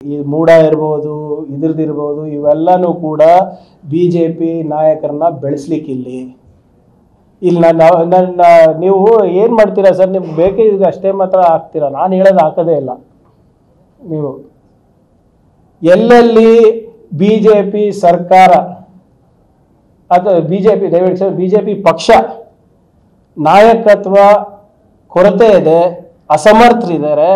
ಈ ಮೂಡ ಇರ್ಬೋದು ಇದ್ರದಿರ್ಬೋದು ಇವೆಲ್ಲನೂ ಕೂಡ ಬಿಜೆಪಿ ನಾಯಕರನ್ನ ಬೆಳೆಸಲಿಕ್ಕೆ ನನ್ನ ನೀವು ಏನು ಮಾಡ್ತೀರಾ ಸರ್? ನಿಮ್ಗೆ ಬೇಕೇ ಇದು ಅಷ್ಟೇ ಮಾತ್ರ ಹಾಕ್ತೀರಾ, ನಾನು ಹೇಳೋದು ಹಾಕೋದೇ ಇಲ್ಲ. ನೀವು ಎಲ್ಲೆಲ್ಲಿ ಬಿಜೆಪಿ ಸರ್ಕಾರ ಅಥವಾ ಬಿಜೆಪಿ ದಯವಿಟ್ಟು ಸರ್ ಬಿಜೆಪಿ ಪಕ್ಷ ನಾಯಕತ್ವ ಕೊರತೆ ಇದೆ, ಅಸಮರ್ಥರಿದ್ದಾರೆ,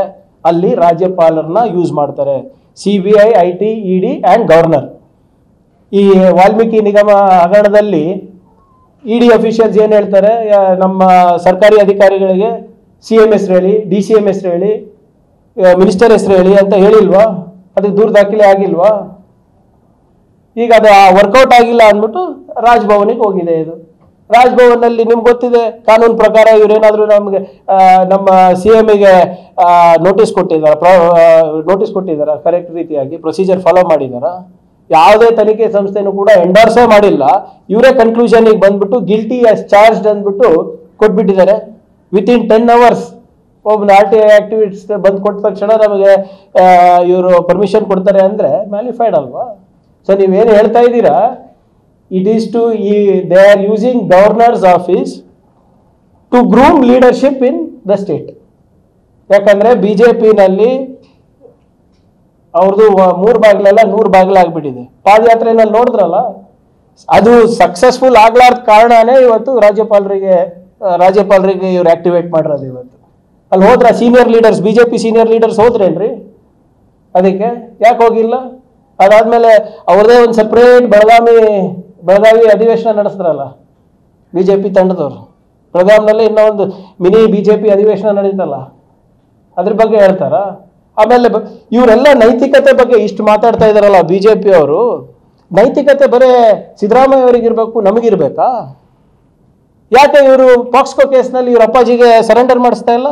ಅಲ್ಲಿ ರಾಜ್ಯಪಾಲರನ್ನ ಯೂಸ್ ಮಾಡ್ತಾರೆ. CBI, IT, ED and governor. ಈ ವಾಲ್ಮೀಕಿ ನಿಗಮ ಹಗರಣದಲ್ಲಿ ED ಅಫಿಷಿಯಲ್ಸ್ ಏನು ಹೇಳ್ತಾರೆ, ನಮ್ಮ ಸರ್ಕಾರಿ ಅಧಿಕಾರಿಗಳಿಗೆ CM ಹೆಸರು ಹೇಳಿ, DCM ಹೆಸರು ಹೇಳಿ, ಮಿನಿಸ್ಟರ್ ಹೆಸರು ಹೇಳಿ ಅಂತ ಹೇಳಿಲ್ವಾ? ಅದಕ್ಕೆ ದೂರ ದಾಖಲೆ ಆಗಿಲ್ವಾ? ಈಗ ಅದು ವರ್ಕೌಟ್ ಆಗಿಲ್ಲ ಅಂದ್ಬಿಟ್ಟು ರಾಜ್ಭವನಿಗೆ ಹೋಗಿದೆ. ಇದು ರಾಜ್ಭವನಲ್ಲಿ ನಿಮ್ಗೆ ಗೊತ್ತಿದೆ, ಕಾನೂನು ಪ್ರಕಾರ ಇವರೇನಾದರೂ ನಮಗೆ ನಮ್ಮ CMಗೆ ನೋಟಿಸ್ ಕೊಟ್ಟಿದ್ದಾರೆ, ಕರೆಕ್ಟ್ ರೀತಿಯಾಗಿ ಪ್ರೊಸೀಜರ್ ಫಾಲೋ ಮಾಡಿದಾರ? ಯಾವುದೇ ತನಿಖೆ ಸಂಸ್ಥೆನೂ ಕೂಡ ಎಂಡೋರ್ಸೇ ಮಾಡಿಲ್ಲ. ಇವರೇ ಕನ್ಕ್ಲೂಷನ್ಗೆ ಬಂದ್ಬಿಟ್ಟು ಗಿಲ್ಟಿ ಆಸ್ ಚಾರ್ಜ್ಡ್ ಅಂದ್ಬಿಟ್ಟು ಕೊಟ್ಬಿಟ್ಟಿದ್ದಾರೆ. ವಿತಿನ್ 10 hours ಒಬ್ಬ RTI ಆಕ್ಟಿವಿಟ್ಸ್ ಬಂದು ಕೊಟ್ಟ ತಕ್ಷಣ ನಮಗೆ ಇವರು ಪರ್ಮಿಷನ್ ಕೊಡ್ತಾರೆ ಅಂದರೆ ಮ್ಯಾಲಿಫೈಡ್ ಅಲ್ವಾ? ಸೊ ನೀವೇನು ಹೇಳ್ತಾ ಇದ್ದೀರಾ, it is to they are using governor's office to groom leadership in the state. ಯಾಕಂದ್ರೆ ಬಿಜೆಪಿನಲ್ಲಿ ಅವ್ರದ್ದು 3 ಬಾಗಿಲೆಲ್ಲ 100 ಬಾಗಿಲಾಗ್ಬಿಟ್ಟಿದೆ. ಪಾದಯಾತ್ರೆನಲ್ಲಿ ನೋಡಿದ್ರಲ್ಲ, ಅದು ಸಕ್ಸಸ್ಫುಲ್ ಆಗ್ಲಾರ್ದ ಕಾರಣನೇ ಇವತ್ತು ರಾಜ್ಯಪಾಲರಿಗೆ ಇವ್ರು ಆಕ್ಟಿವೇಟ್ ಮಾಡಿರೋದು. ಇವತ್ತು ಅಲ್ಲಿ ಹೋದ್ರ senior leaders, BJP senior leaders ಹೋದ್ರೇನ್ರಿ? ಅದಕ್ಕೆ ಯಾಕೆ ಹೋಗಿಲ್ಲ? ಅದಾದ್ಮೇಲೆ ಅವ್ರದೇ ಒಂದು ಸಪ್ರೇಟ್ ಬೆಳಗಾವಿ ಅಧಿವೇಶನ ನಡೆಸ್ತಾರಲ್ಲ ಬಿಜೆಪಿ ತಂಡದವರು. ಬೆಳಗಾವಿನಲ್ಲಿ ಇನ್ನೂ ಒಂದು ಮಿನಿ ಬಿಜೆಪಿ ಅಧಿವೇಶನ ನಡೀತಲ್ಲ, ಅದ್ರ ಬಗ್ಗೆ ಹೇಳ್ತಾರ? ಆಮೇಲೆ ಇವರೆಲ್ಲ ನೈತಿಕತೆ ಬಗ್ಗೆ ಇಷ್ಟು ಮಾತಾಡ್ತಾ ಇದಾರಲ್ಲ ಬಿಜೆಪಿ ಅವರು, ನೈತಿಕತೆ ಬರೇ ಸಿದ್ದರಾಮಯ್ಯ ಅವರಿಗಿರ್ಬೇಕು, ನಮಗಿರ್ಬೇಕಾ? ಯಾಕೆ ಇವರು ಪಾಕ್ಸ್ಕೋ ಕೇಸ್ನಲ್ಲಿ ಇವ್ರ ಅಪ್ಪಾಜಿಗೆ ಸರೆಂಡರ್ ಮಾಡಿಸ್ತಾ ಇಲ್ಲ?